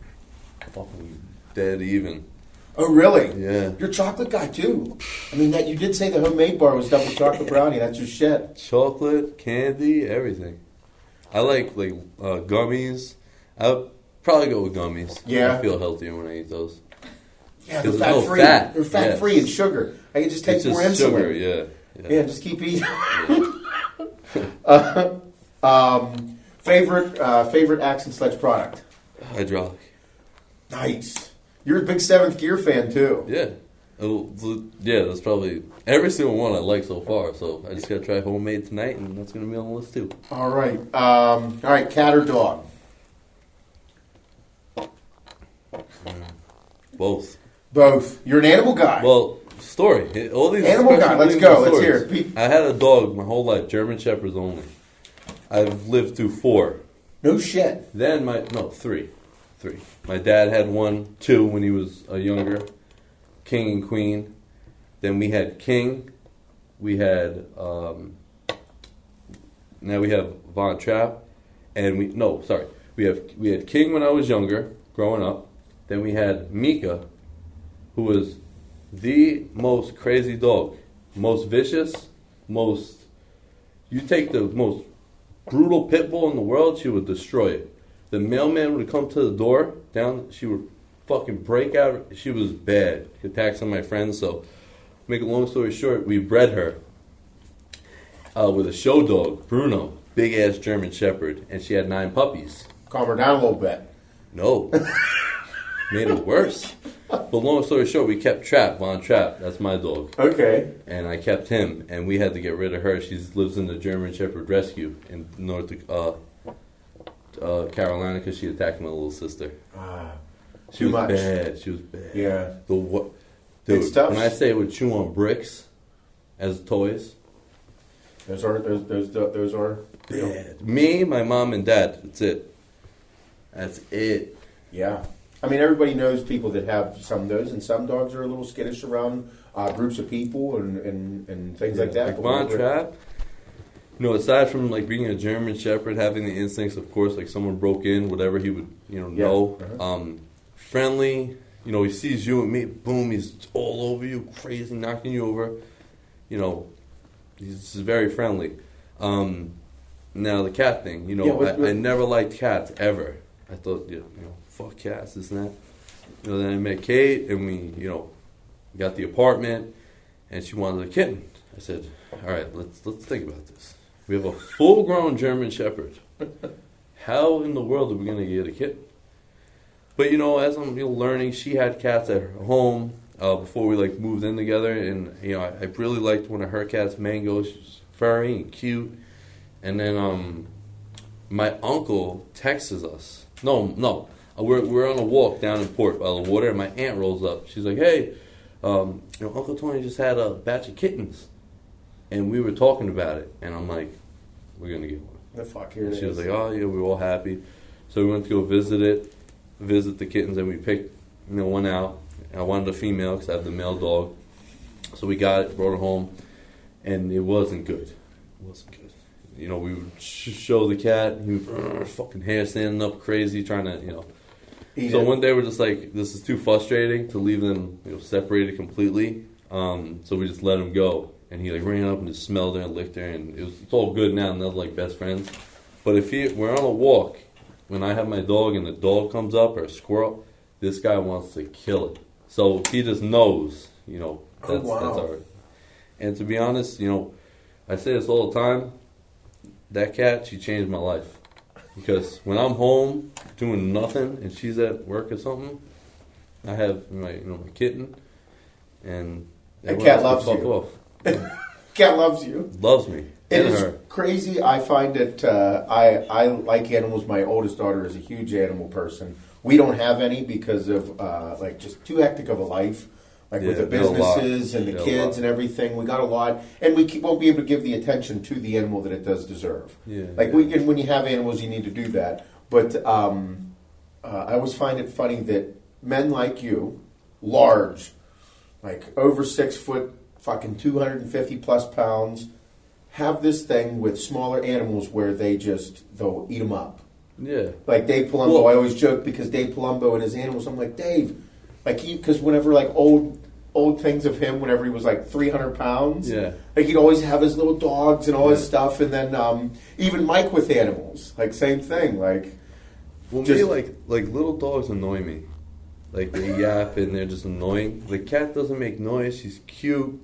fucking dead even. Oh, really? Yeah. You're a chocolate guy too. I mean, that you did say the homemade bar was double chocolate brownie. That's your shit. Chocolate, candy, everything. I like gummies. I'll probably go with gummies. Yeah. I feel healthier when I eat those. Yeah, they're 'Cause there's fat no free. fat. They're fat free and sugar. I can just take It's just more insulin. sugar, yeah. Yeah, just keep eating. Favorite Axe Sledge product? Hydraulic. Nice. You're a big Seventh Gear fan too. Yeah. Yeah, that's probably every single one I like so far. So I just gotta try homemade tonight, and that's gonna be on the list too. All right. All right. Cat or dog? Both. Both. You're an animal guy. Well, story. All these Animal guy. special Let's things go. are Let's stories. hear it. I had a dog my whole life, German Shepherds only. I've lived through 4. No shit. Then 3. 3. My dad had 1, 2 when he was younger, King and Queen. Then we had King. We had now we have Von Trapp, and we had King when I was younger, growing up. Then we had Mika, who was the most crazy dog, most vicious, you take the most brutal pit bull in the world, she would destroy it. The mailman would come to the door, she would fucking break out. She was bad. Attacks on my friends. So, make a long story short, we bred her with a show dog, Bruno, big ass German Shepherd, and she had 9 puppies. Calm her down a little bit. No, made it worse. But long story short, we kept Von Trapp. That's my dog. Okay. And I kept him, and we had to get rid of her. She lives in the German Shepherd Rescue in North Carolina because she attacked my little sister. She was bad. She was bad. Yeah. Dude, it's tough. when I say it would chew on bricks as toys, those are bad. Me, my mom, and dad. That's it. Yeah. I mean, everybody knows people that have some of those, and some dogs are a little skittish around groups of people and things like that. Like Von Trapp, aside from like being a German Shepherd, having the instincts, of course, like someone broke in, whatever he would, know. Uh-huh. Friendly, he sees you and me, boom, he's all over you, crazy, knocking you over. He's very friendly. Now the cat thing, I never liked cats ever. I thought, fuck cats, this and that. Then I met Kate, and we, got the apartment, and she wanted a kitten. I said, all right, let's think about this. We have a full-grown German Shepherd. How in the world are we going to get a kitten? But, as I'm learning, she had cats at her home before we, moved in together, and, I really liked one of her cats, Mango. She was furry and cute. And then my uncle texts us. No. We're on a walk down in Port by the water, and my aunt rolls up. She's like, hey, Uncle Tony just had a batch of kittens. And we were talking about it, and I'm like, we're going to get one. The fuck, here it is. She was like, oh, yeah, we were all happy. So we went to go visit the kittens, and we picked one out. And I wanted a female because I have the male dog. So we got it, brought it home, and it wasn't good. We would show the cat. He would fucking hair standing up crazy, trying to, So one day we're just like, this is too frustrating to leave them, separated completely. So we just let him go. And he ran up and just smelled her and licked her. And it's all good now, and they're like best friends. But if we're on a walk, when I have my dog and the dog comes up or a squirrel, this guy wants to kill it. So he just knows, that's our. And to be honest, I say this all the time. That cat, she changed my life. Because when I'm home doing nothing and she's at work or something, I have my kitten, and cat loves you. Cat loves you. Loves me. It is crazy. I find that I like animals. My oldest daughter is a huge animal person. We don't have any because of just too hectic of a life. With the businesses and the kids and everything, we got a lot, and we won't be able to give the attention to the animal that it does deserve. And when you have animals, you need to do that. But I always find it funny that men like you, large, over 6 foot, fucking 250 plus pounds, have this thing with smaller animals where they'll eat them up. Yeah. Like Dave Palumbo, I always joke because Dave Palumbo and his animals, I'm like, Dave, because whenever old things of him, whenever he was 300 pounds, he'd always have his little dogs and all his stuff, and then even Mike with animals, same thing, Well, me, little dogs annoy me. They yap and they're just annoying. The cat doesn't make noise. She's cute.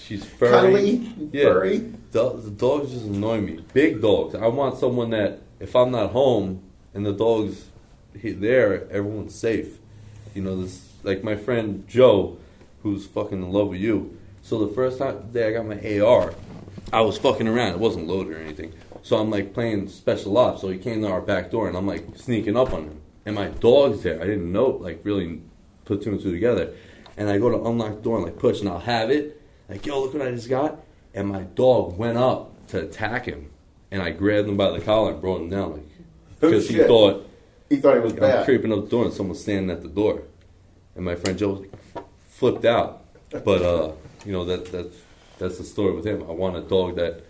She's furry. Cuddly, furry. The dogs just annoy me. Big dogs. I want someone that, if I'm not home and the dog's there, everyone's safe. This my friend Joe, who's fucking in love with you. So the first day I got my AR, I was fucking around. It wasn't loaded or anything. So I'm playing special ops. So he came to our back door and I'm sneaking up on him. And my dog's there. I didn't know, really put 2 and 2 together. And I go to unlock the door and push, and I'll have it. Yo, look what I just got. And my dog went up to attack him. And I grabbed him by the collar and brought him down. Because he thought He thought it was I'm bad. creeping up the door and someone's standing at the door, and my friend Joe flipped out. But you know that's the story with him. I want a dog that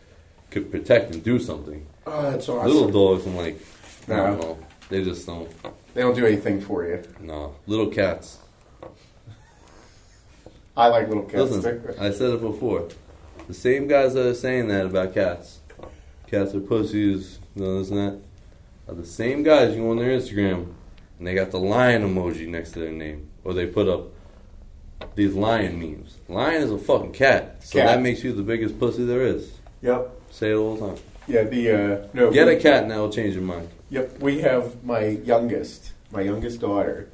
could protect and do something. Oh, that's awesome. Little dogs, I'm like, I No. don't know. They just don't. They don't do anything for you. No, little cats. I like little cats. Listen, I said it before. The same guys that are saying that about cats, cats are pussies, this and that, are the same guys you go on their Instagram and they got the lion emoji next to their name, or they put up these lion memes. Lion is a fucking cat, so Cat. that makes you the biggest pussy there is. Yep. Say it all the time. Yeah. The no. Get a cat and that will change your mind. Yep. We have my youngest daughter.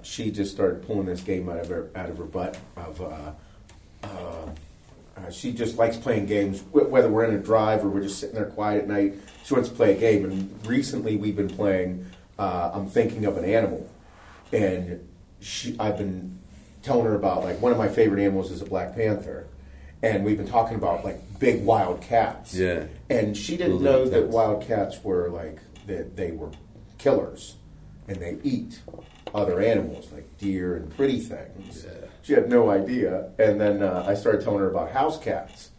She just started pulling this game out of her butt. She just likes playing games, whether we're in a drive or we're just sitting there quiet at night. She wants to play a game, and recently we've been playing. I'm thinking of an animal, and I've been telling her about, like, one of my favorite animals is a black panther, and we've been talking about, like, big wild cats. Yeah. And she didn't Those know are that cats. wild cats were like that they were killers, and they eat other animals like deer and pretty things. Yeah. She had no idea. And then I started telling her about house cats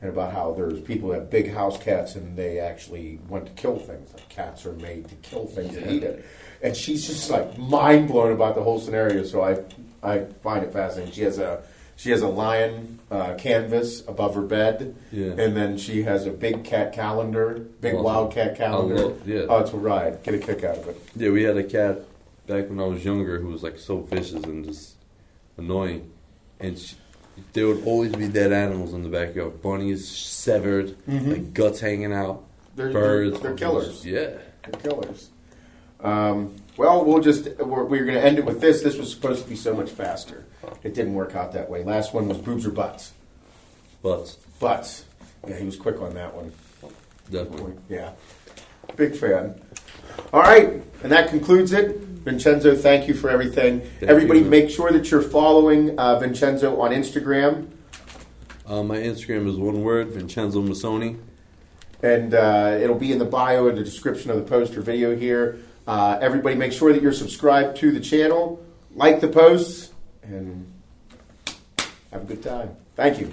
and about how there's people that have big house cats and they actually want to kill things. Like, cats are made to kill things and eat it. And she's just like mind blown about the whole scenario. So I find it fascinating. She has a lion canvas above her bed, Yeah. and then she has a big cat calendar, big Awesome. wildcat calendar. Yeah. Oh, it's a ride. Get a kick out of it. Yeah, we had a cat back when I was younger who was like so vicious and just annoying. And there would always be dead animals in the backyard. Bunnies severed, like guts hanging out. Birds. They're killers. Yeah. They're killers. Well, we're going to end it with this. This was supposed to be so much faster. It didn't work out that way. Last one was boobs or butts. Butts. Butts. Yeah, he was quick on that one. Definitely. Yeah. Big fan. All right. And that concludes it. Vincenzo, thank you for everything. Everybody, you. make sure that you're following Vincenzo on Instagram. My Instagram is one word, Vincenzo Masone. And it'll be in the bio and the description of the post or video here. Everybody, make sure that you're subscribed to the channel, like the posts, and have a good time. Thank you.